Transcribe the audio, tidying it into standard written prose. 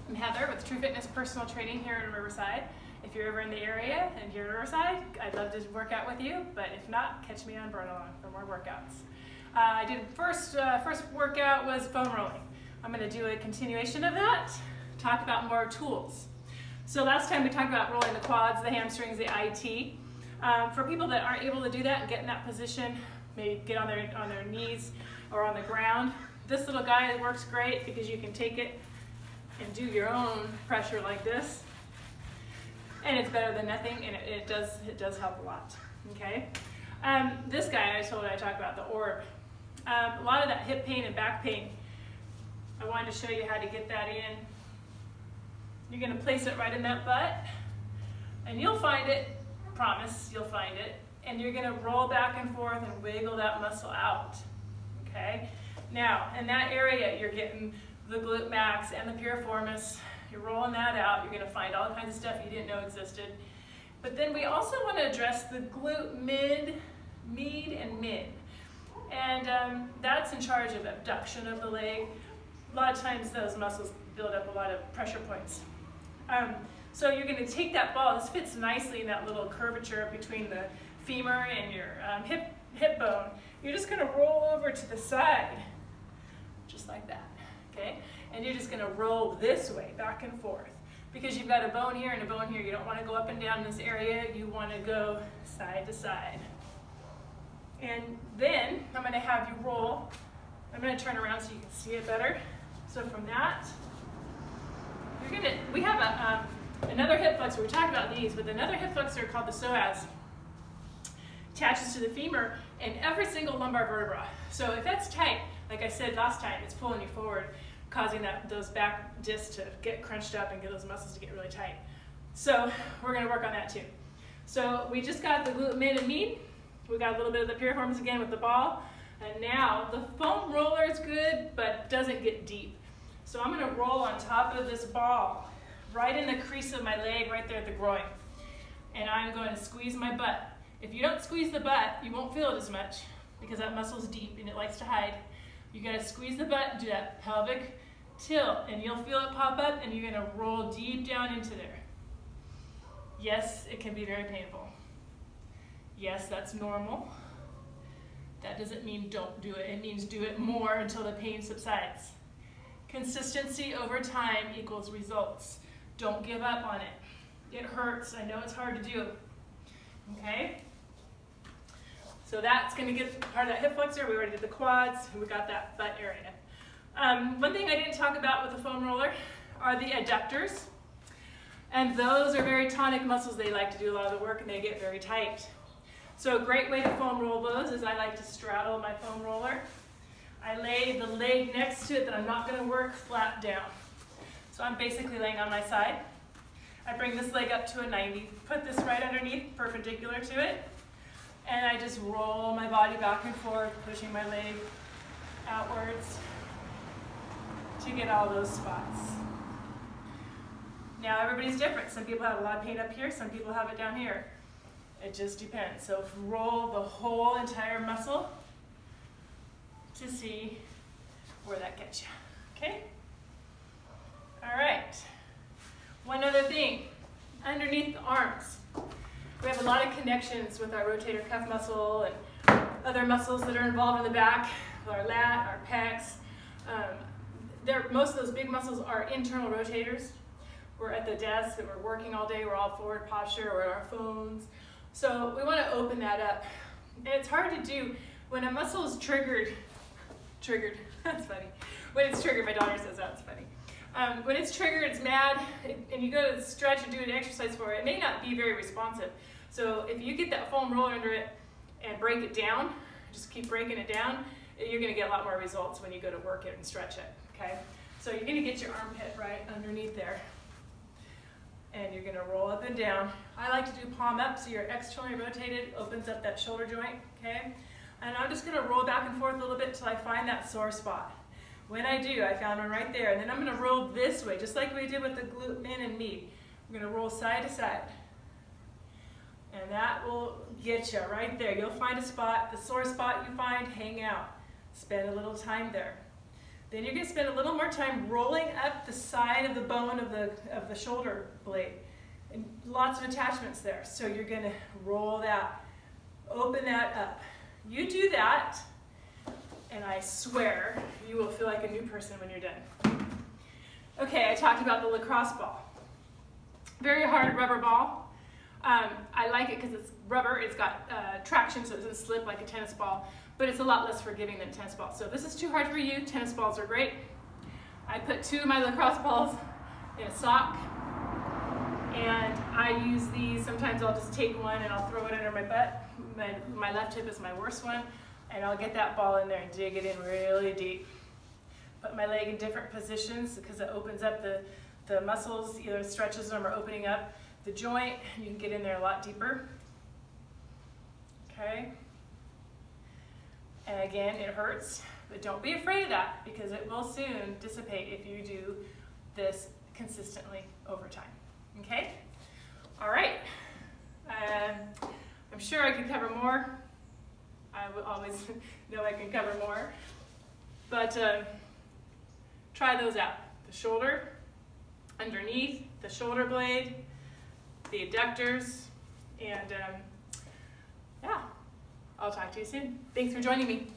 I'm Heather with True Fitness Personal Training here in Riverside. If you're ever in the area and you're in Riverside, I'd love to work out with you, but if not, catch me on Burn Along for more workouts. I did first workout was foam rolling. I'm going to do a continuation of that, talk about more tools. So last time we talked about rolling the quads, the hamstrings, the IT. For people that aren't able to do that and get in that position, maybe get on their knees or on the ground, this little guy works great because you can take it and do your own pressure like this, and it's better than nothing, and it does help a lot. Okay, this guy I talked about the orb. A lot of that hip pain and back pain. I wanted to show you how to get that in. You're going to place it right in that butt, and you'll find it. Promise, you'll find it, and you're going to roll back and forth and wiggle that muscle out. Okay. Now, in that area, you're getting the glute max and the piriformis. You're rolling that out. You're going to find all kinds of stuff you didn't know existed. But then we also want to address the glute medial, and mid. And that's in charge of abduction of the leg. A lot of times those muscles build up a lot of pressure points. So you're going to take that ball. This fits nicely in that little curvature between the femur and your hip bone. You're just going to roll over to the side, just like that. Okay? And you're just going to roll this way, back and forth. Because you've got a bone here and a bone here. You don't want to go up and down in this area. You want to go side to side. And then I'm going to have you roll. I'm going to turn around so you can see it better. So from that, we have another hip flexor. We talked about these, but another hip flexor called the psoas attaches to the femur and every single lumbar vertebra. So if that's tight, like I said last time, it's pulling you forward, causing those back discs to get crunched up and get those muscles to get really tight. So we're going to work on that too. So we just got the glute med and medial. We got a little bit of the piriformis again with the ball. And now the foam roller is good, but doesn't get deep. So I'm going to roll on top of this ball, right in the crease of my leg, right there at the groin. And I'm going to squeeze my butt. If you don't squeeze the butt, you won't feel it as much because that muscle's deep and it likes to hide. You got to squeeze the butt, do that pelvic tilt, and you'll feel it pop up, and you're going to roll deep down into there. Yes, it can be very painful. Yes, that's normal. That doesn't mean don't do it. It means do it more until the pain subsides. Consistency over time equals results. Don't give up on it. It hurts. I know it's hard to do. Okay? So that's going to get part of that hip flexor. We already did the quads. We got that butt area. One thing I didn't talk about with the foam roller are the adductors. And those are very tonic muscles. They like to do a lot of the work and they get very tight. So a great way to foam roll those is I like to straddle my foam roller. I lay the leg next to it that I'm not going to work flat down. So I'm basically laying on my side. I bring this leg up to a 90, put this right underneath, perpendicular to it, and I just roll my body back and forth, pushing my leg outwards to get all those spots. Now everybody's different. Some people have a lot of pain up here, some people have it down here. It just depends. So roll the whole entire muscle to see where that gets you. Okay? All right. One other thing, underneath the arms, we have a lot of connections with our rotator cuff muscle and other muscles that are involved in the back, our lat, our pecs. Most of those big muscles are internal rotators. We're at the desk and we're working all day, we're all forward posture, we're on our phones. So we want to open that up. And it's hard to do when a muscle is triggered, that's funny. When it's triggered, my daughter says that's funny. When it's triggered, it's mad, and you go to stretch and do an exercise for it, it may not be very responsive. So if you get that foam roller under it and break it down, just keep breaking it down, you're going to get a lot more results when you go to work it and stretch it, okay? So you're going to get your armpit right underneath there, and you're going to roll up and down. I like to do palm up, so you're externally rotated, opens up that shoulder joint, okay? And I'm just going to roll back and forth a little bit until I find that sore spot. When I do, I found one right there, and then I'm going to roll this way, just like we did with the glute med and medial. I'm going to roll side to side. And that will get you right there. You'll find a spot, the sore spot you find, hang out. Spend a little time there. Then you're going to spend a little more time rolling up the side of the bone of the shoulder blade. And lots of attachments there. So you're going to roll that, open that up. You do that, and I swear you will feel like a new person when you're done. Okay, I talked about the lacrosse ball. Very hard rubber ball. I like it because it's rubber. It's got traction, so it doesn't slip like a tennis ball, but it's a lot less forgiving than a tennis ball. So if this is too hard for you, tennis balls are great. I put 2 of my lacrosse balls in a sock, and I use these. Sometimes I'll just take one and I'll throw it under my butt. My left hip is my worst one, and I'll get that ball in there and dig it in really deep. Put my leg in different positions because it opens up the muscles, either stretches them or opening up the joint. You can get in there a lot deeper. Okay. And again, it hurts, but don't be afraid of that because it will soon dissipate if you do this consistently over time. Okay? All right. I'm sure I can cover more. I will always know I can cover more. But try those out. The shoulder, underneath, the shoulder blade, the adductors, and yeah, I'll talk to you soon. Thanks for joining me.